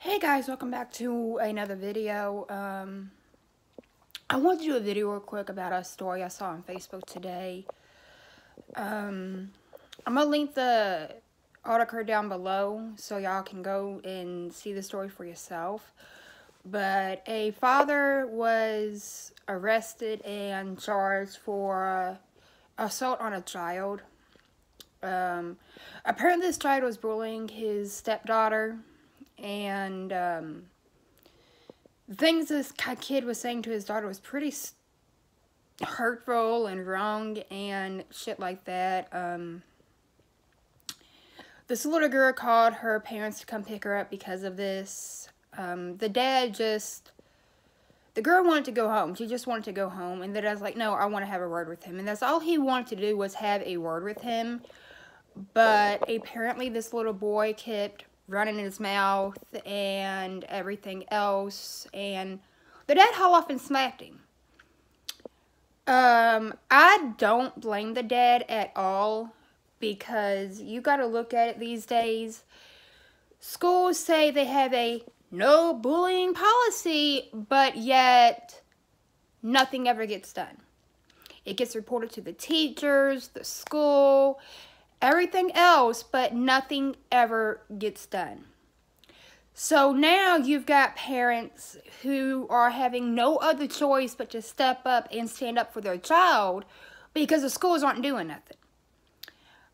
Hey guys, welcome back to another video. I wanted to do a video real quick about a story I saw on Facebook today. I'm gonna link the article down below so y'all can go and see the story for yourself. But a father was arrested and charged for assault on a child. Apparently this child was bullying his stepdaughter, and the things this kid was saying to his daughter was pretty hurtful and wrong and shit like that. This little girl called her parents to come pick her up because of this. The girl wanted to go home. She just wanted to go home. And the dad's like, no, I want to have a word with him. And that's all he wanted to do, was have a word with him. But apparently this little boy kept running his mouth and everything else, and the dad hauled off and smacked him. I don't blame the dad at all, because you gotta look at it these days. Schools say they have a no bullying policy, but yet nothing ever gets done. It gets reported to the teachers, the school, everything else, but nothing ever gets done. So now you've got parents who are having no other choice but to step up and stand up for their child because the schools aren't doing nothing.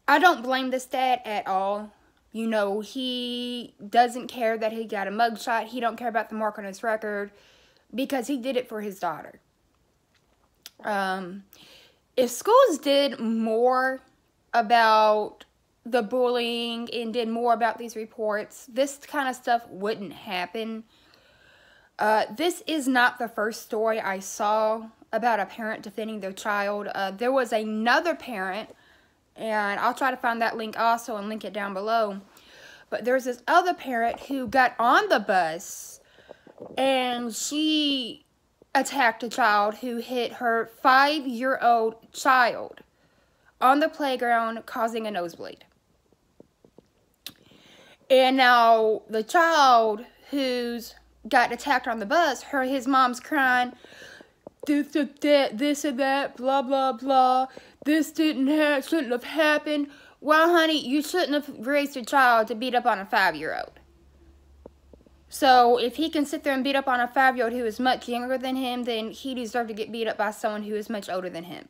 I don't blame this dad at all. You know, he doesn't care that he got a mugshot. He don't care about the mark on his record because he did it for his daughter. If schools did more about the bullying and did more about these reports, this kind of stuff wouldn't happen. This is not the first story I saw about a parent defending their child. There was another parent, and I'll try to find that link also and link it down below. But there's this other parent who got on the bus and she attacked a child who hit her 5-year-old child on the playground, causing a nosebleed. And now the child who's got attacked on the bus, his mom's crying, this and that, blah, blah, blah. This shouldn't have happened. Well, honey, you shouldn't have raised your child to beat up on a 5-year-old. So if he can sit there and beat up on a 5-year-old who is much younger than him, then he deserves to get beat up by someone who is much older than him.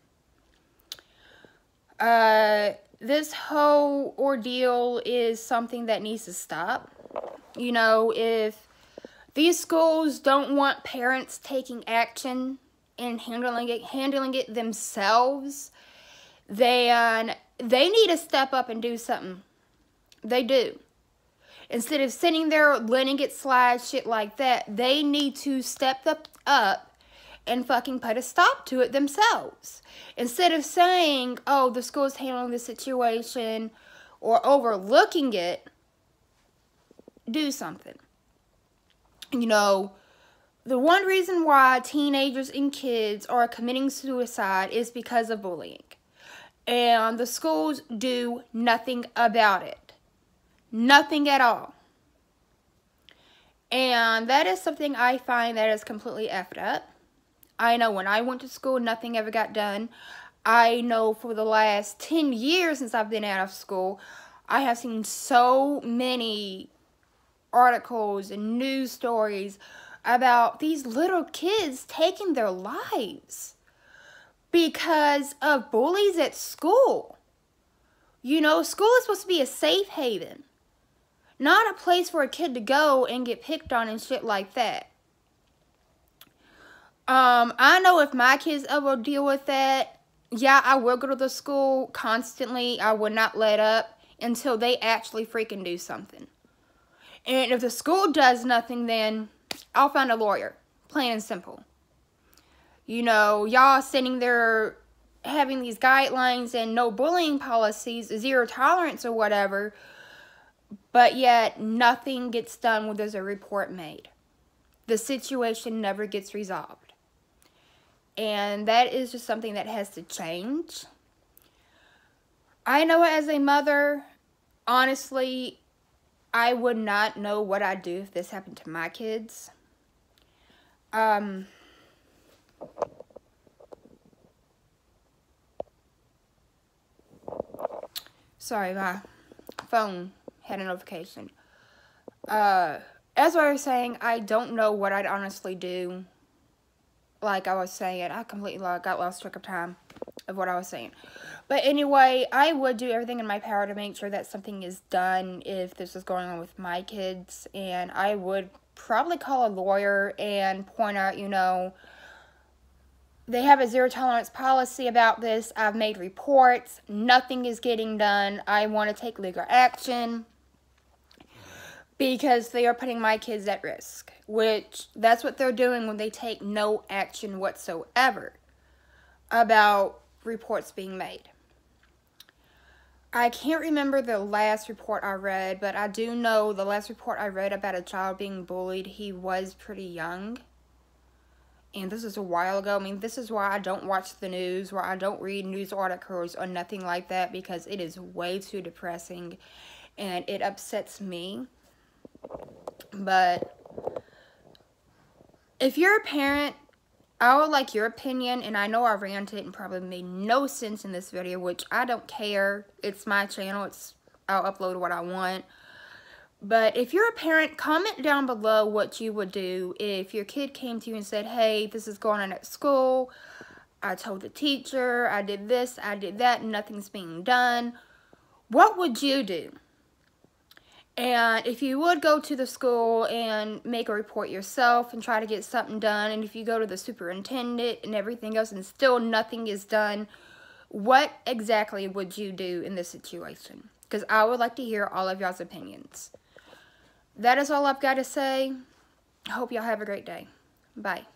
This whole ordeal is something that needs to stop. You know, if these schools don't want parents taking action and handling it themselves, then they need to step up and do something. They do. Instead of sitting there letting it slide, shit like that, they need to step up and fucking put a stop to it themselves. Instead of saying, oh, the school's handling the situation or overlooking it, do something. You know, the one reason why teenagers and kids are committing suicide is because of bullying. And the schools do nothing about it. Nothing at all. And that is something I find that is completely effed up. I know when I went to school, nothing ever got done. I know for the last 10 years since I've been out of school, I have seen so many articles and news stories about these little kids taking their lives because of bullies at school. You know, school is supposed to be a safe haven, not a place for a kid to go and get picked on and shit like that. I know if my kids ever deal with that, yeah, I will go to the school constantly. I would not let up until they actually freaking do something. And if the school does nothing, then I'll find a lawyer. Plain and simple. You know, y'all sitting there having these guidelines and no bullying policies, zero tolerance or whatever, but yet nothing gets done when there's a report made. The situation never gets resolved. And that is just something that has to change. I know as a mother, honestly, I would not know what I'd do if this happened to my kids. Sorry, my phone had a notification. As I was saying, I don't know what I'd honestly do. Like I was saying, I completely got lost track of time of what I was saying. But anyway, I would do everything in my power to make sure that something is done if this is going on with my kids. And I would probably call a lawyer and point out, you know, they have a zero tolerance policy about this. I've made reports. Nothing is getting done. I want to take legal action because they are putting my kids at risk, which that's what they're doing when they take no action whatsoever about reports being made. I can't remember the last report I read, but I do know the last report I read about a child being bullied, he was pretty young. And this is a while ago. I mean, this is why I don't watch the news, why I don't read news articles or nothing like that, because it is way too depressing and it upsets me. But if you're a parent, I would like your opinion, and I know I ranted and probably made no sense in this video, which I don't care. It's my channel. I'll upload what I want. But if you're a parent, comment down below what you would do if your kid came to you and said, hey, this is going on at school. I told the teacher, I did this, I did that, and nothing's being done. What would you do? And if you would go to the school and make a report yourself and try to get something done, and if you go to the superintendent and everything else and still nothing is done, what exactly would you do in this situation? Because I would like to hear all of y'all's opinions. That is all I've got to say. I hope y'all have a great day. Bye.